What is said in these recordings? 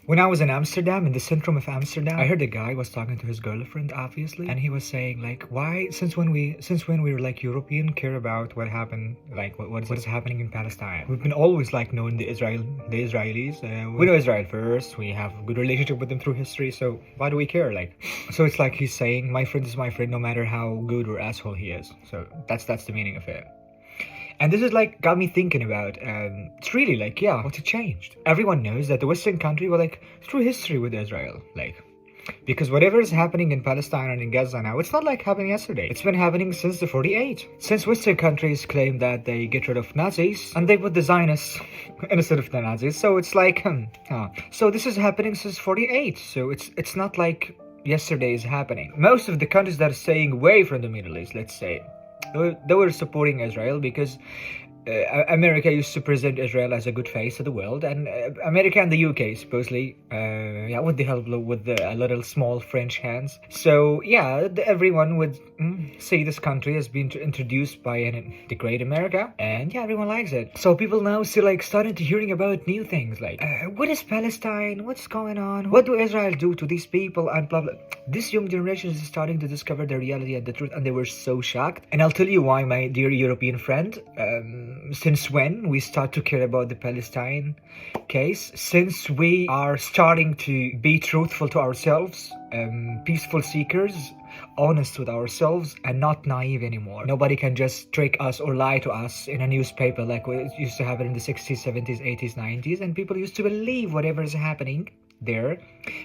When I was in Amsterdam, in the centrum of Amsterdam, I heard a guy was talking to his girlfriend, obviously, and he was saying like, why, since when we were like European, care about what happened, like what is happening in Palestine? We've been always like knowing the Israelis. We know Israel first. We have a good relationship with them through history. So why do we care? Like, so it's like he's saying, my friend is my friend, no matter how good or asshole he is. So that's the meaning of it. And this is like got me thinking about it's really like, yeah, what changed. Everyone knows that the Western country were like through history with Israel, like, because whatever is happening in Palestine and in Gaza now, it's not like happening yesterday. It's been happening since the 48. Since Western countries claim that they get rid of Nazis and they put the Zionists instead of the Nazis. So it's like, so this is happening since 48. So it's not like yesterday is happening. Most of the countries that are staying away from the Middle East, let's say, they were supporting Israel because America used to present Israel as a good face to the world, and America and the UK supposedly, with the help with the little small French hands. So yeah, everyone would say this country has been introduced by the great America, and yeah, everyone likes it. So people now still like starting to hearing about new things like, what is Palestine? What's going on? What do Israel do to these people? And blah blah. This young generation is starting to discover the reality and the truth, and they were so shocked. And I'll tell you why, my dear European friend. Since when we start to care about the Palestine case? Since we are starting to be truthful to ourselves, peaceful seekers, honest with ourselves, and not naive anymore. Nobody can just trick us or lie to us in a newspaper like it used to happen in the 60s, 70s, 80s, 90s, and people used to believe whatever is happening there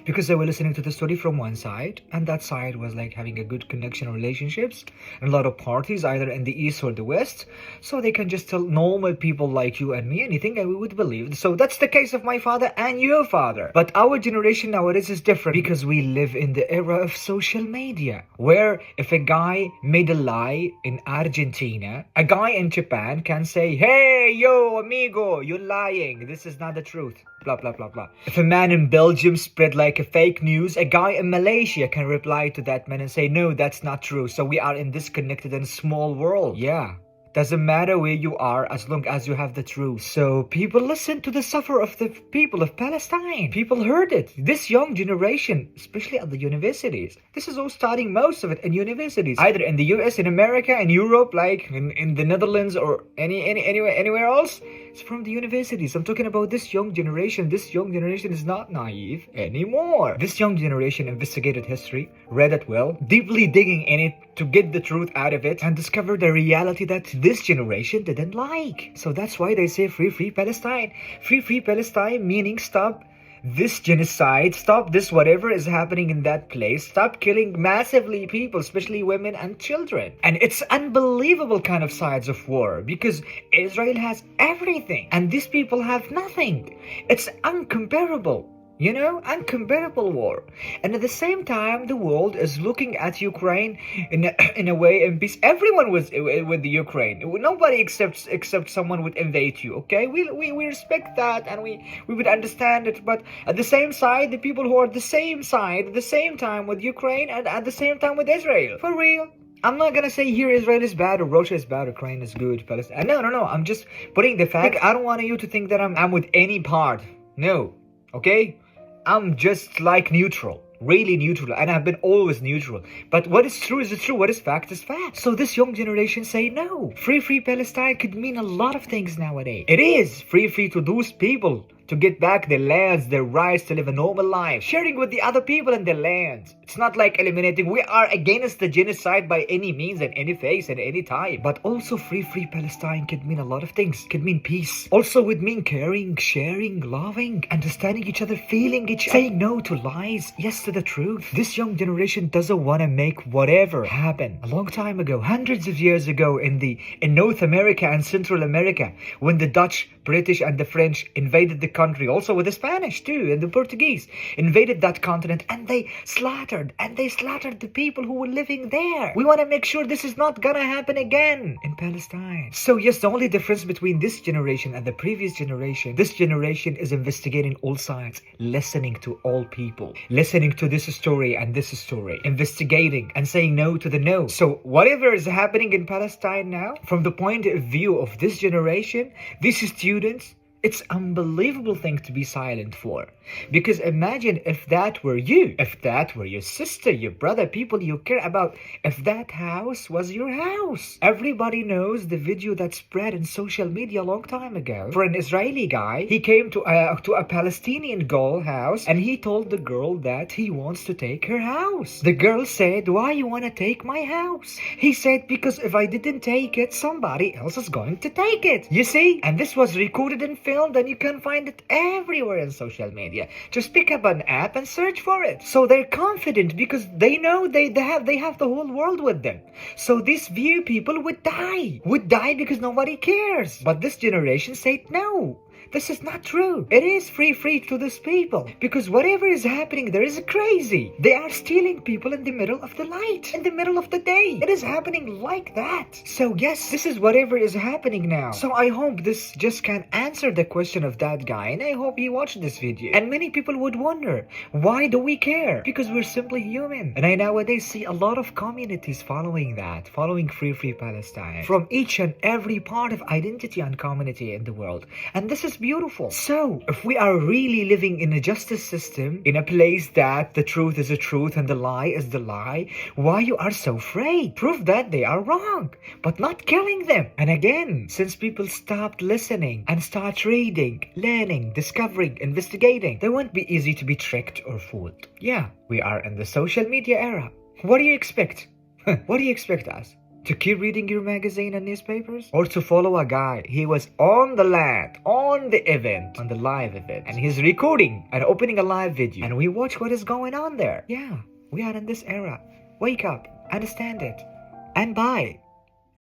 because they were listening to the story from one side, and that side was like having a good connection or relationships and a lot of parties either in the east or the west, so they can just tell normal people like you and me anything and we would believe. So that's the case of my father and your father. But our generation nowadays is different because we live in the era of social media, where if a guy made a lie in Argentina, a guy in Japan can say, hey yo amigo, you're lying, this is not the truth, blah blah blah blah. If a man in Belgium spread like a fake news, a guy in Malaysia can reply to that man and say, no, that's not true. So we are in this connected and small world. Yeah, doesn't matter where you are as long as you have the truth. So people listen to the suffer of the people of Palestine. People heard it. This young generation, especially at the universities, this is all starting most of it in universities, either in the US, in America, in Europe, like in the Netherlands or anywhere else. It's from the universities. I'm talking about this young generation. This young generation is not naive anymore. This young generation investigated history, read it well, deeply digging in it to get the truth out of it, and discovered the reality that this generation didn't like. So that's why they say free Palestine. Free Palestine meaning stop this genocide, stop this whatever is happening in that place, stop killing massively people, especially women and children. And it's unbelievable kind of sides of war because Israel has everything and these people have nothing. It's uncomparable. You know, uncomparable war. And at the same time, the world is looking at Ukraine in a way in peace. Everyone was with the Ukraine. Nobody except someone would invade you, okay? We respect that and we would understand it. But at the same side, the people who are the same side at the same time with Ukraine and at the same time with Israel. For real. I'm not gonna say here Israel is bad or Russia is bad, Ukraine is good, Palestine. No. I'm just putting the fact. I don't want you to think that I'm with any part. No. Okay? I'm just like neutral, really neutral, and I've been always neutral. But what is true is true, what is fact is fact. So this young generation say no. Free Palestine could mean a lot of things nowadays. It is free to those people to get back their lands, their rights to live a normal life, sharing with the other people in their lands. It's not like eliminating. We are against the genocide by any means and any face and any time. But also free Palestine could mean a lot of things. Could mean peace. Also would mean caring, sharing, loving, understanding each other, feeling each other, saying no to lies, yes to the truth. This young generation doesn't want to make whatever happen. A long time ago, hundreds of years ago in North America and Central America, when the Dutch, British and the French invaded the country, also with the Spanish too and the Portuguese, invaded that continent, and they slaughtered the people who were living there. We want to make sure this is not gonna happen again in Palestine. So yes, the only difference between this generation and the previous generation, this generation is investigating all sides, listening to all people, listening to this story and this story, investigating and saying no to the no. So whatever is happening in Palestine now, from the point of view of this generation, these students, It's unbelievable thing to be silent for. Because imagine if that were you, if that were your sister, your brother, people you care about, if that house was your house. Everybody knows the video that spread in social media a long time ago. For an Israeli guy, he came to a Palestinian girl house and he told the girl that he wants to take her house. The girl said, why you want to take my house? He said, because if I didn't take it, somebody else is going to take it. You see? And this was recorded and filmed, and you can find it everywhere in social media. Just pick up an app and search for it. So they're confident because they know they have the whole world with them. So these few people would die because nobody cares. But this generation said no. This is not true. It is free to these people. Because whatever is happening there is crazy. They are stealing people in the middle of the night, in the middle of the day. It is happening like that. So yes, this is whatever is happening now. So I hope this just can answer the question of that guy, and I hope he watched this video. And many people would wonder, why do we care? Because we're simply human. And I nowadays see a lot of communities following that, following Free Palestine, from each and every part of identity and community in the world. And this is beautiful. So if we are really living in a justice system, in a place that the truth is the truth and the lie is the lie, why you are so afraid? Prove that they are wrong, but not killing them. And again, since people stopped listening and start reading, learning, discovering, investigating, they won't be easy to be tricked or fooled. Yeah, we are in the social media era. What do you expect? What do you expect us? To keep reading your magazine and newspapers? Or to follow a guy? He was on the land, on the event, on the live event, and he's recording and opening a live video, and we watch what is going on there. Yeah, we are in this era. Wake up, understand it, and bye.